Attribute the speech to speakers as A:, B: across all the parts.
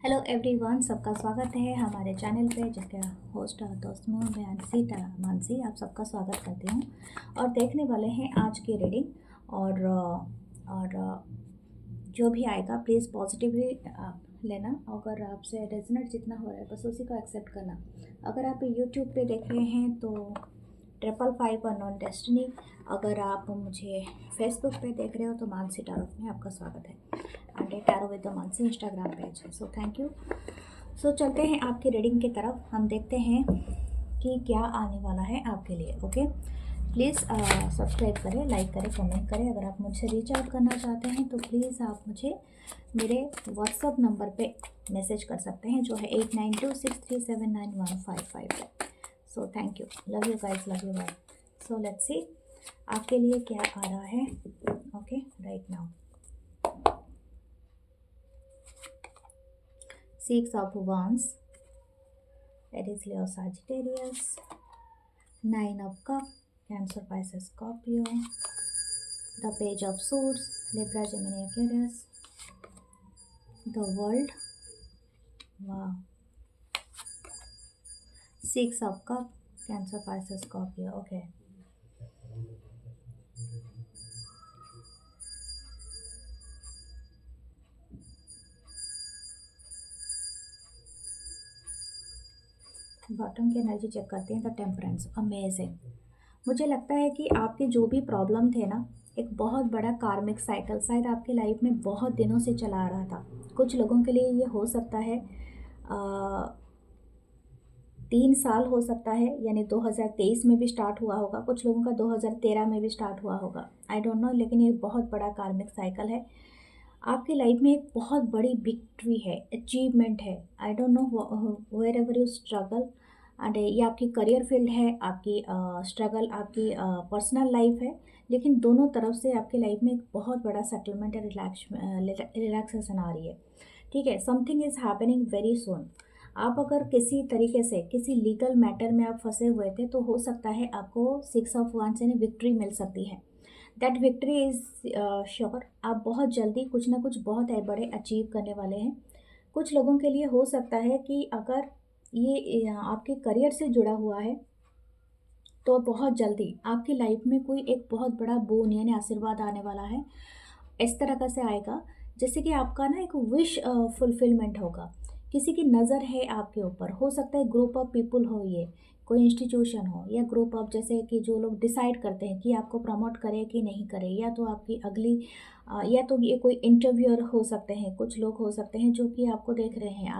A: Hello everyone, सबका स्वागत है हमारे चैनल पे, जिसका होस्ट और दोस्त में मैं मानसी आप सबका स्वागत करती हूँ। और देखने वाले हैं आज की रीडिंग। और जो भी आएगा प्लीज़ पॉजिटिवली लेना। अगर आपसे रेजोनेट जितना हो रहा है बस उसी को एक्सेप्ट करना। अगर आप यूट्यूब पे देख रहे हैं तो 555 अननोन डेस्टिनी। अगर आप मुझे फेसबुक पे देख रहे हो तो मानसी टैरो में आपका स्वागत है। And tarot with the Mansi Instagram page है। So thank you. सो चलते हैं आपकी रीडिंग की तरफ। हम देखते हैं कि क्या आने वाला है आपके लिए। ओके, प्लीज़ सब्सक्राइब करें, लाइक करें, कमेंट करें। अगर आप मुझसे रीच आउट करना चाहते हैं तो प्लीज़ आप मुझे मेरे व्हाट्सअप नंबर पे मैसेज कर सकते हैं, जो है 8926379155 है। So thank you, love you guys, love you bye. So let's see आपके लिए क्या आ रहा है। Okay, right now Six of Wands, that is Leo Sagittarius. Nine of Cups, Cancer, Pisces, Scorpio. The Page of Swords, Libra, Gemini, Aquarius. The World, wow. Six of Cups, Cancer, Pisces, Scorpio. Okay. Bottom की energy check करते हैं। The temperance, amazing. मुझे लगता है कि आपके जो भी प्रॉब्लम थे ना, एक बहुत बड़ा कार्मिक साइकिल शायद आपके लाइफ में बहुत दिनों से चला आ रहा था। कुछ लोगों के लिए ये हो सकता है 3 साल हो सकता है, यानी 2023 में भी स्टार्ट हुआ होगा। कुछ लोगों का 2013 में भी स्टार्ट हुआ होगा, आई डोंट नो। लेकिन ये बहुत बड़ा कार्मिक साइकिल है। आपकी लाइफ में एक बहुत बड़ी विक्ट्री है, अचीवमेंट है। I don't know wherever you struggle. And ये आपकी करियर फील्ड है, आपकी स्ट्रगल आपकी पर्सनल लाइफ है। लेकिन दोनों तरफ से आपकी लाइफ में एक बहुत बड़ा सेटलमेंट है, रिलैक्सेशन आ रही है। ठीक है, something is happening very soon. आप अगर किसी तरीके से किसी लीगल मैटर में आप फंसे हुए थे तो हो सकता है आपको 6 ऑफ वांड्स से विक्ट्री मिल सकती है। That victory is sure. आप बहुत जल्दी कुछ ना कुछ बहुत बड़े अचीव करने वाले हैं। कुछ लोगों के लिए हो सकता है कि अगर ये आपके करियर से जुड़ा हुआ है तो बहुत जल्दी आपकी लाइफ में कोई एक बहुत बड़ा बोन यानी आशीर्वाद आने वाला है। इस तरह का से आएगा जैसे कि आपका ना एक विश फुलफिलमेंट होगा। किसी की नज़र है आपके ऊपर, हो सकता है ग्रुप ऑफ पीपल हो, ये कोई इंस्टीट्यूशन हो या ग्रुप ऑफ, जैसे कि जो लोग डिसाइड करते हैं कि आपको प्रमोट करे कि नहीं करे, या तो आपकी अगली या तो ये कोई इंटरव्यूअर हो सकते हैं। कुछ लोग हो सकते हैं जो कि आपको देख रहे हैं,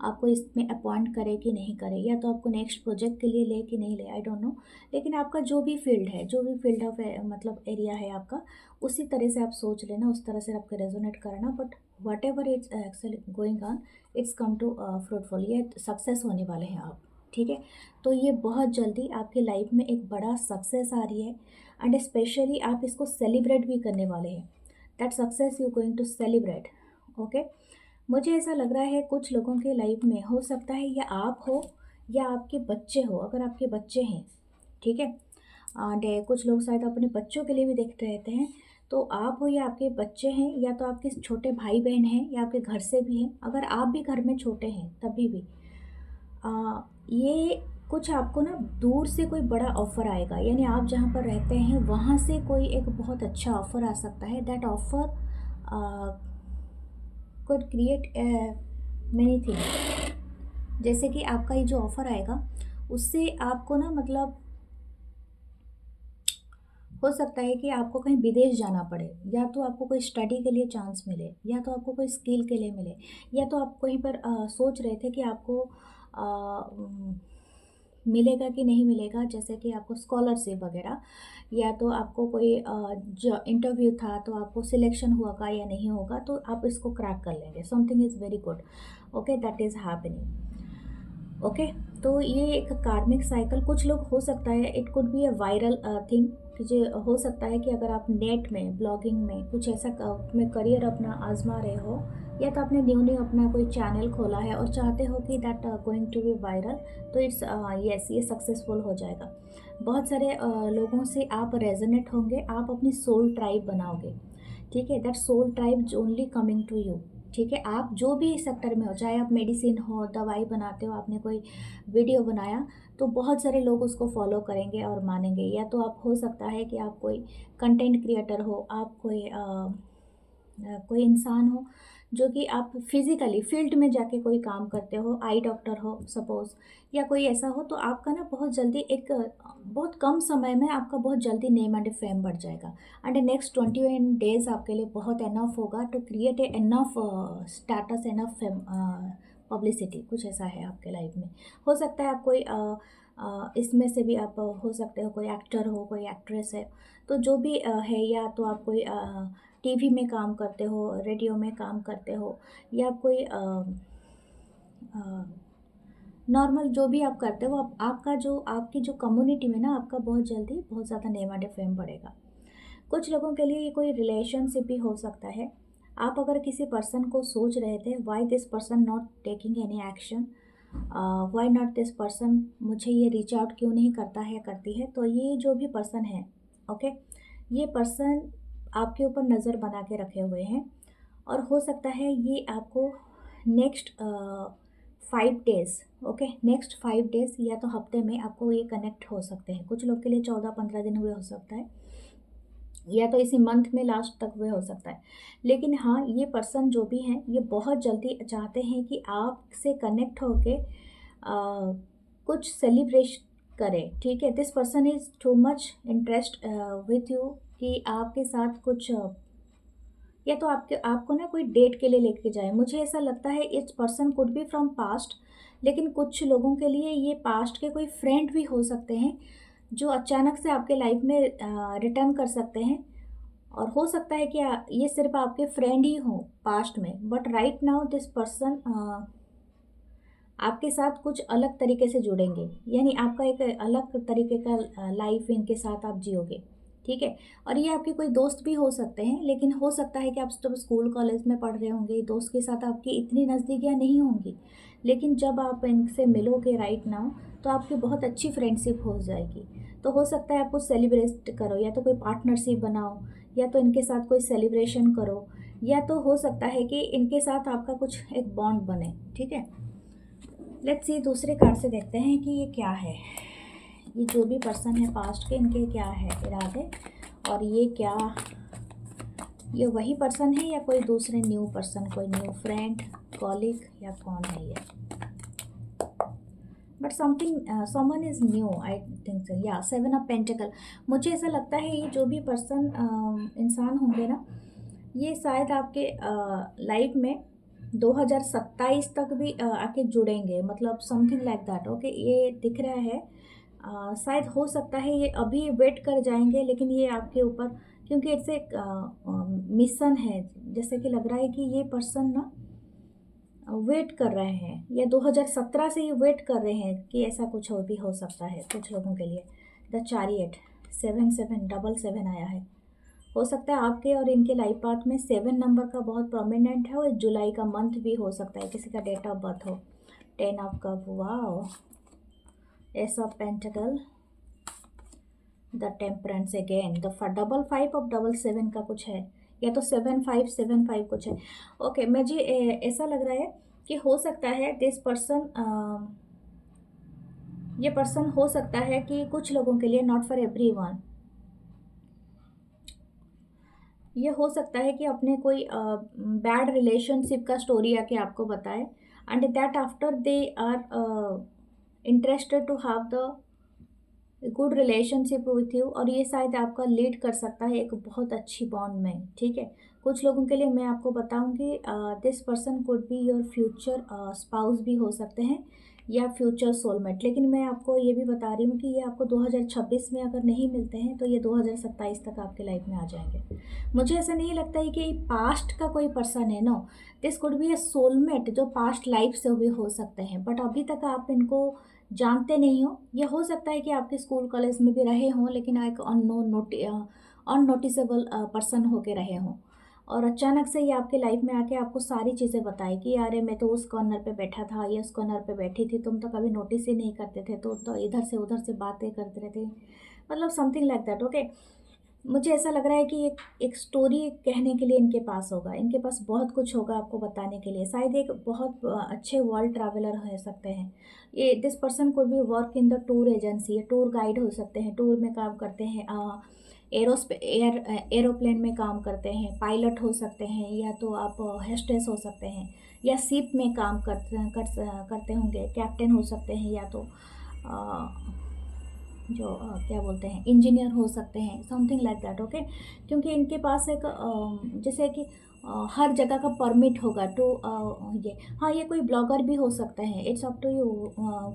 A: आपको इसमें अपॉइंट करे कि नहीं करे, या तो आपको नेक्स्ट प्रोजेक्ट के लिए ले कि नहीं ले, आई डोंट नो। लेकिन आपका जो भी फील्ड है, जो भी फील्ड ऑफ मतलब एरिया है आपका, उसी तरह से आप सोच लेना, उस तरह से आपको रेजोनेट करना। But whatever it's actually going on, it's come to fruitful. ये सक्सेस होने वाले हैं आप। ठीक है, तो ये बहुत जल्दी आपकी लाइफ में एक बड़ा सक्सेस आ रही है। एंड स्पेशली आप इसको सेलिब्रेट भी करने वाले हैं। That success you going to celebrate. Okay, मुझे ऐसा लग रहा है कुछ लोगों के लाइफ में हो सकता है या आप हो या आपके बच्चे हो, अगर आपके बच्चे हैं। ठीक है, एंड कुछ लोग शायद अपने बच्चों के लिए भी देखते रहते हैं। तो आप हो या आपके बच्चे हैं, या तो आपके छोटे भाई बहन हैं, या आपके घर से भी हैं। अगर आप भी घर में छोटे हैं तभी भी ये कुछ आपको ना दूर से कोई बड़ा ऑफ़र आएगा, यानी आप जहाँ पर रहते हैं वहाँ से कोई एक बहुत अच्छा ऑफ़र आ सकता है। That offer could create many thing. जैसे कि आपका ये जो ऑफ़र आएगा उससे आपको ना मतलब हो सकता है कि आपको कहीं विदेश जाना पड़े, या तो आपको कोई स्टडी के लिए चांस मिले, या तो आपको कोई स्किल के लिए मिले, या तो आप कहीं पर सोच रहे थे कि आपको मिलेगा कि नहीं मिलेगा, जैसे कि आपको स्कॉलरशिप वगैरह, या तो आपको कोई जो इंटरव्यू था तो आपको सिलेक्शन होगा या नहीं होगा, तो आप इसको क्रैक कर लेंगे। Something is very good. Okay, that is happening. Okay, तो ये एक कार्मिक साइकिल कुछ लोग हो सकता है, it could be a viral thing. कि जो हो सकता है कि अगर आप नेट में ब्लॉगिंग में कुछ ऐसा में करियर अपना आजमा रहे हो, या तो आपने न्यू न्यू अपना कोई चैनल खोला है और चाहते हो कि that going to be viral, तो इट्स यस, ये सक्सेसफुल हो जाएगा। बहुत सारे लोगों से आप रेजोनेट होंगे, आप अपनी सोल ट्राइब बनाओगे। ठीक है, that soul tribe only coming to you. ठीक है, आप जो भी सेक्टर में हो, चाहे आप मेडिसिन हो, दवाई बनाते हो, आपने कोई वीडियो बनाया तो बहुत सारे लोग उसको फॉलो करेंगे और मानेंगे। या तो आप हो सकता है कि आप कोई कंटेंट क्रिएटर हो, आप कोई इंसान हो जो कि आप फिज़िकली फील्ड में जाके कोई काम करते हो, आई डॉक्टर हो सपोज़, या कोई ऐसा हो, तो आपका ना बहुत जल्दी एक बहुत कम समय में आपका बहुत जल्दी नेम एंड फेम बढ़ जाएगा। एंड नेक्स्ट 21 डेज़ आपके लिए बहुत एनफ होगा to create a enough status, enough fame, publicity, कुछ ऐसा है आपके लाइफ में। हो सकता है आप कोई इसमें से भी आप हो सकते हो कोई एक्टर हो, कोई एक्ट्रेस है, तो जो भी है, या तो आप कोई टीवी में काम करते हो, रेडियो में काम करते हो, या कोई नॉर्मल जो भी आप करते हो, आपका जो आपकी जो कम्युनिटी में ना आपका बहुत जल्दी बहुत ज़्यादा नेम एंड फेम बढ़ेगा। कुछ लोगों के लिए ये कोई रिलेशनशिप भी हो सकता है। आप अगर किसी पर्सन को सोच रहे थे, why this person not taking any action, why not this person, मुझे ये रीच आउट क्यों नहीं करता है, करती है, तो ये जो भी पर्सन है, ओके, ये पर्सन आपके ऊपर नज़र बना के रखे हुए हैं। और हो सकता है ये आपको next 5 days, okay, next 5 days या तो हफ्ते में आपको ये कनेक्ट हो सकते हैं। कुछ लोग के लिए 14-15 दिन हुए हो सकता है, या तो इसी मंथ में लास्ट तक हुए हो सकता है। लेकिन हाँ, ये पर्सन जो भी हैं, ये बहुत जल्दी चाहते हैं कि आपसे कनेक्ट होके कुछ सेलिब्रेट करें, ठीक है। This person is too much interest with you, कि आपके साथ कुछ या तो आपको ना कोई डेट के लिए लेके जाए। मुझे ऐसा लगता है it's person could be from past, लेकिन कुछ लोगों के लिए ये पास्ट के कोई फ्रेंड भी हो सकते हैं जो अचानक से आपके लाइफ में रिटर्न कर सकते हैं। और हो सकता है कि ये सिर्फ आपके फ्रेंड ही हों पास्ट में, but right now this person आपके साथ कुछ अलग तरीके से जुड़ेंगे, यानी आपका एक अलग तरीके का लाइफ इनके साथ आप जियोगे, ठीक है। और ये आपके कोई दोस्त भी हो सकते हैं, लेकिन हो सकता है कि आप जब स्कूल कॉलेज में पढ़ रहे होंगे, दोस्त के साथ आपकी इतनी नज़दीकियाँ नहीं होंगी, लेकिन जब आप इनसे मिलोगे राइट नाउ, तो आपकी बहुत अच्छी फ्रेंडशिप हो जाएगी। तो हो सकता है आप कुछ सेलिब्रेट करो, या तो कोई पार्टनरशिप बनाओ, या तो इनके साथ कोई सेलिब्रेशन करो, या तो हो सकता है कि इनके साथ आपका कुछ एक बॉन्ड बने, ठीक है। लेट्स सी, दूसरे कार्ड से देखते हैं कि ये क्या है। ये जो भी पर्सन है पास्ट के, इनके क्या है इरादे, और ये क्या, ये वही पर्सन है या कोई दूसरे न्यू पर्सन, कोई न्यू फ्रेंड, कॉलीग, या कौन है ये। But someone is new, I think so, या 7 ऑफ पेंटिकल। मुझे ऐसा लगता है ये जो भी पर्सन इंसान होंगे ना, ये शायद आपके लाइफ में 2027 तक भी आके जुड़ेंगे, मतलब समथिंग लाइक दैट, ओके। ये दिख रहा है, शायद हो सकता है ये अभी वेट कर जाएंगे, लेकिन ये आपके ऊपर, क्योंकि इट्स एक मिशन है, जैसे कि लग रहा है कि ये पर्सन ना वेट कर रहे हैं, या 2017 से ही वेट कर रहे हैं कि ऐसा कुछ हो भी हो सकता है कुछ लोगों के लिए। द चैरियट, 7777 आया है। हो सकता है आपके और इनके लाइफ पाथ में 7 नंबर का बहुत प्रोमिनेंट है, और जुलाई का मंथ भी हो सकता है, किसी का डेट ऑफ बर्थ हो। 10 of cup, wow, S of pentacle, the temperance again, the double 5 of double 7 का कुछ है, या तो 7575 कुछ है, ओके। मुझे ऐसा लग रहा है कि हो सकता है दिस पर्सन, ये पर्सन हो सकता है कि कुछ लोगों के लिए, नॉट फॉर एवरीवन, ये हो सकता है कि अपने कोई बैड रिलेशनशिप का स्टोरी आके आपको बताए, and that after they are interested to have the good relationship with you, और ये शायद आपका लीड कर सकता है एक बहुत अच्छी बॉन्ड में, ठीक है। कुछ लोगों के लिए मैं आपको बताऊंगी, this person could be your future spouse भी हो सकते हैं, या फ्यूचर सोलमेट। लेकिन मैं आपको ये भी बता रही हूँ कि ये आपको 2026 में अगर नहीं मिलते हैं, तो ये 2027 तक आपके लाइफ में आ जाएंगे। मुझे ऐसा नहीं लगता है कि पास्ट का कोई पर्सन है, no, this could be a soulmate जो पास्ट लाइफ से भी हो सकते हैं, बट अभी तक आप इनको जानते नहीं हो। ये हो सकता है कि आपके स्कूल कॉलेज में भी रहे हों, लेकिन एक अननोटिसेबल पर्सन होके रहे हों, और अचानक से ये आपके लाइफ में आके आपको सारी चीज़ें बताए कि अरे मैं तो उस कॉर्नर पे बैठा था, ये उस कॉर्नर पे बैठी थी, तुम तो कभी नोटिस ही नहीं करते थे, तो इधर से उधर से बातें करते रहते, मतलब समथिंग लाइक दैट, ओके। मुझे ऐसा लग रहा है कि एक स्टोरी कहने के लिए इनके पास होगा, इनके पास बहुत कुछ होगा आपको बताने के लिए। शायद एक बहुत अच्छे वर्ल्ड ट्रैवलर हो सकते हैं ये। This person could be work in the tour agency, tour guide हो सकते हैं, टूर में काम करते हैं, एरोप्लेन में काम करते हैं, पायलट हो सकते हैं, या तो आप हेस्टेस हो सकते हैं, या शिप में काम करते होंगे, कैप्टन हो सकते हैं, या तो जो क्या बोलते हैं इंजीनियर हो सकते हैं, समथिंग लाइक दैट। ओके, क्योंकि इनके पास एक जैसे कि हर जगह का परमिट होगा टू ये। हाँ, ये कोई ब्लॉगर भी हो सकते हैं, it's up to you,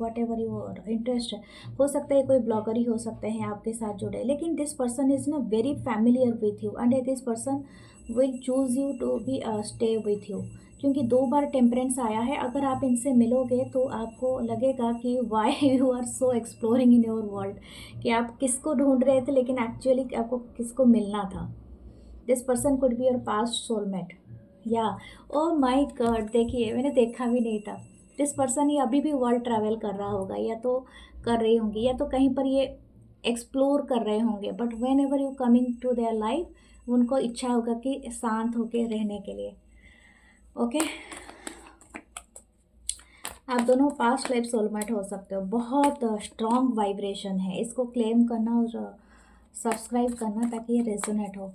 A: whatever your interest हो सकता है, कोई ब्लॉगर ही हो सकते हैं आपके साथ जुड़े। लेकिन दिस पर्सन इज़ ना very familiar with you, and this person will choose you to be stay with you, क्योंकि 2 बार टेम्परेंस आया है। अगर आप इनसे मिलोगे तो आपको लगेगा कि why you are so exploring in your world, कि आप किसको ढूंढ रहे थे लेकिन एक्चुअली आपको किसको मिलना था। This person could be your past soulmate, या ओ माय गॉड, देखिए मैंने देखा भी नहीं था। दिस पर्सन ही अभी भी वर्ल्ड ट्रैवल कर रहा होगा, या तो कर रही होंगी, या तो कहीं पर ये एक्सप्लोर कर रहे होंगे। But whenever you coming to their life, उनको इच्छा होगा कि शांत होकर रहने के लिए। ओके, आप दोनों पास्ट लाइफ सोलमेट हो सकते हो। बहुत स्ट्रॉन्ग वाइब्रेशन है, इसको क्लेम करना और सब्सक्राइब करना ताकि ये रेजोनेट हो,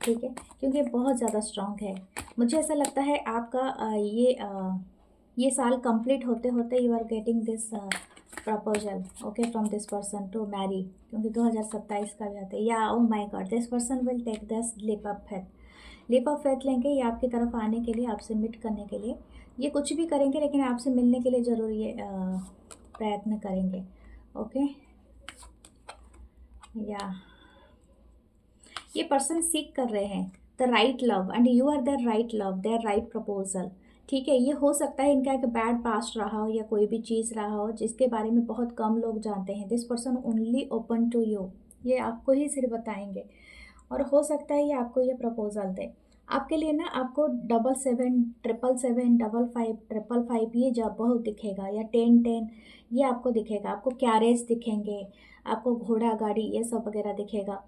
A: ठीक है, क्योंकि बहुत ज़्यादा स्ट्रॉन्ग है। मुझे ऐसा लगता है आपका ये साल कंप्लीट होते होते you are getting this proposal, okay, from this person to marry, क्योंकि 2027 का भी आता है। या oh my god, this person will take this leap of faith. Leap of faith लेंगे ये आपकी तरफ आने के लिए, आपसे मीट करने के लिए। ये कुछ भी करेंगे लेकिन आपसे मिलने के लिए ज़रूर ये प्रयत्न करेंगे। ओके, या ये पर्सन सीख कर रहे हैं the right love, and you are the right love, their right proposal, ठीक है। ये हो सकता है इनका एक बैड पास्ट रहा हो, या कोई भी चीज़ रहा हो जिसके बारे में बहुत कम लोग जानते हैं। This person only open to you, ये आपको ही सिर्फ बताएंगे, और हो सकता है ये आपको ये प्रपोजल दे। आपके लिए ना आपको 77 777 55 555 ये जब बहुत दिखेगा, या 10 10 ये आपको दिखेगा। आपको कैरेज दिखेंगे, आपको घोड़ा गाड़ी ये सब वगैरह दिखेगा,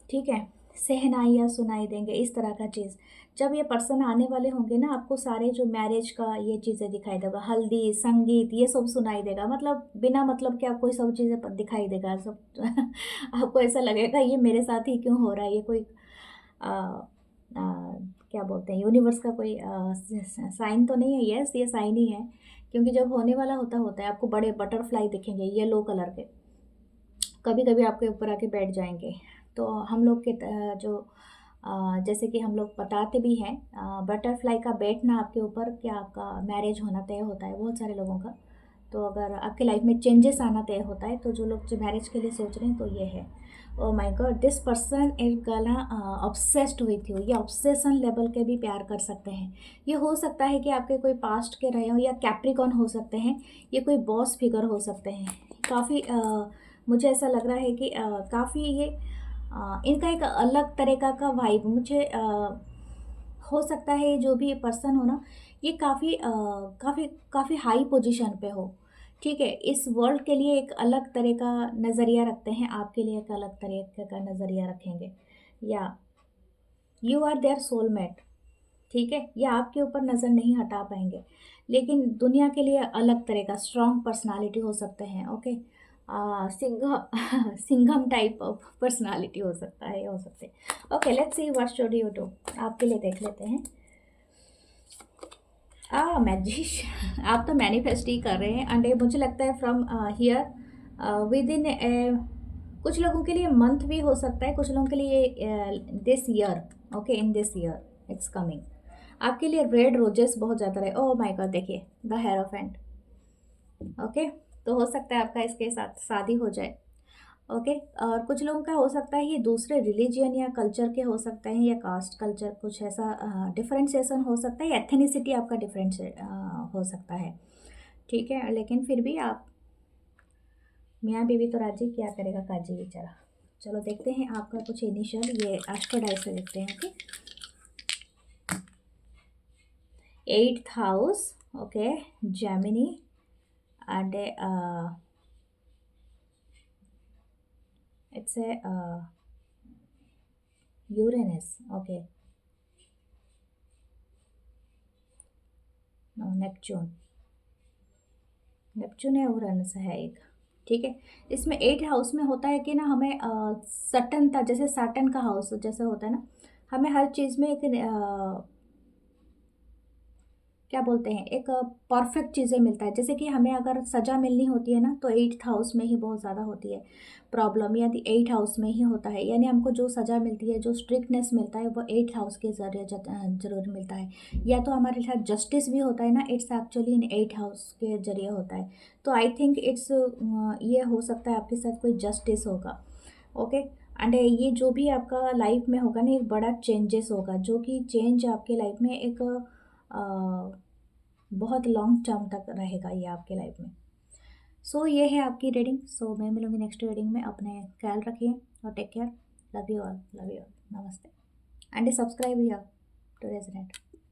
A: ठीक है। शहनाइयाँ सुनाई देंगे, इस तरह का चीज़। जब ये पर्सन आने वाले होंगे ना, आपको सारे जो मैरिज का ये चीज़ें दिखाई देगा, हल्दी संगीत ये सब सुनाई देगा, मतलब बिना मतलब कि आपको ये सब चीज़ें दिखाई देगा सब। आपको ऐसा लगेगा ये मेरे साथ ही क्यों हो रहा है, ये कोई आ, आ, क्या बोलते हैं यूनिवर्स का कोई साइन तो नहीं है। यस, ये साइन ही है, क्योंकि जब होने वाला होता है आपको बड़े बटरफ्लाई दिखेंगे येलो कलर के, कभी कभी आपके ऊपर आके बैठ जाएंगे। तो हम लोग के जो जैसे कि हम लोग बताते भी हैं, बटरफ्लाई का बैठना आपके ऊपर क्या आपका मैरिज होना तय होता है बहुत सारे लोगों का। तो अगर आपके लाइफ में चेंजेस आना तय होता है, तो जो लोग जो मैरिज के लिए सोच रहे हैं तो ये है। ओ my god, this person is गना ऑब्सेस्ड विथ यू, ये ऑब्सेशन लेवल के भी प्यार कर सकते हैं। ये हो सकता है कि आपके कोई पास्ट के रहे हो, या कैप्रिकॉन हो सकते हैं, ये कोई बॉस फिगर हो सकते हैं। काफ़ी मुझे ऐसा लग रहा है कि काफ़ी ये इनका एक अलग तरीका का वाइब मुझे हो सकता है। जो भी पर्सन हो ना, ये काफ़ी काफ़ी हाई पोजीशन पे हो, ठीक है। इस वर्ल्ड के लिए एक अलग तरह का नज़रिया रखते हैं, आपके लिए एक अलग तरीके का नज़रिया रखेंगे। या यू आर देयर सोलमेट, ठीक है। ये आपके ऊपर नज़र नहीं हटा पाएंगे, लेकिन दुनिया के लिए अलग तरह का स्ट्रॉन्ग पर्सनालिटी हो सकते हैं। Okay, Singham type of personality हो सकता है, हो सकते हैं। Okay, let's see what should you do, आपके लिए देख लेते हैं। मैजिश, आप तो मैनिफेस्ट ही कर रहे हैं, एंड मुझे लगता है फ्रॉम हियर विद इन कुछ लोगों के लिए मंथ भी हो सकता है, कुछ लोगों के लिए this year, okay, in this year it's coming. आपके लिए रेड रोजेस बहुत ज़्यादा रहे। ओह माय गॉड, देखिए द हेरोफेंट, ओके। तो हो सकता है आपका इसके साथ शादी हो जाए, ओके। और कुछ लोगों का हो सकता है ये दूसरे रिलीजियन या कल्चर के हो सकते हैं, या कास्ट कल्चर कुछ ऐसा डिफरेंशिएशन हो सकता है, या एथेनिसिटी आपका डिफरेंस हो सकता है, ठीक है। लेकिन फिर भी आप मियाँ बीवी तो राजी, क्या करेगा काजी बेचारा। चलो देखते हैं आपका कुछ इनिशियल, ये एस्ट्रोडाइज से देखते हैं, okay. 8th house, okay, Gemini, and it's a Uranus, okay, Neptune, Neptune या यूरेनस है एक, ठीक है। इसमें 8 हाउस में होता है कि ना हमें सटनता, जैसे सैटर्न का हाउस जैसे होता है ना, हमें हर चीज़ में एक क्या बोलते हैं, एक परफेक्ट चीज़ें मिलता है। जैसे कि हमें अगर सज़ा मिलनी होती है ना, तो 8th हाउस में ही बहुत ज़्यादा होती है प्रॉब्लम, यानी 8 हाउस में ही होता है। यानी हमको जो सज़ा मिलती है, जो स्ट्रिक्टनेस मिलता है, वो 8th हाउस के ज़रिए ज़रूर मिलता है। या तो हमारे साथ जस्टिस भी होता है ना, it's actually in 8th house के ज़रिए होता है। तो आई थिंक इट्स ये हो सकता है आपके साथ कोई जस्टिस होगा, ओके। एंड ये जो भी आपका लाइफ में होगा ना, एक बड़ा चेंजेस होगा, जो कि चेंज आपके लाइफ में एक बहुत लॉन्ग टर्म तक रहेगा ये आपके लाइफ में। सो ये है आपकी रीडिंग। सो मैं मिलूँगी नेक्स्ट रीडिंग में। अपने ख्याल रखिए और take care. Love you all, love you all, नमस्ते। And subscribe here to resonate.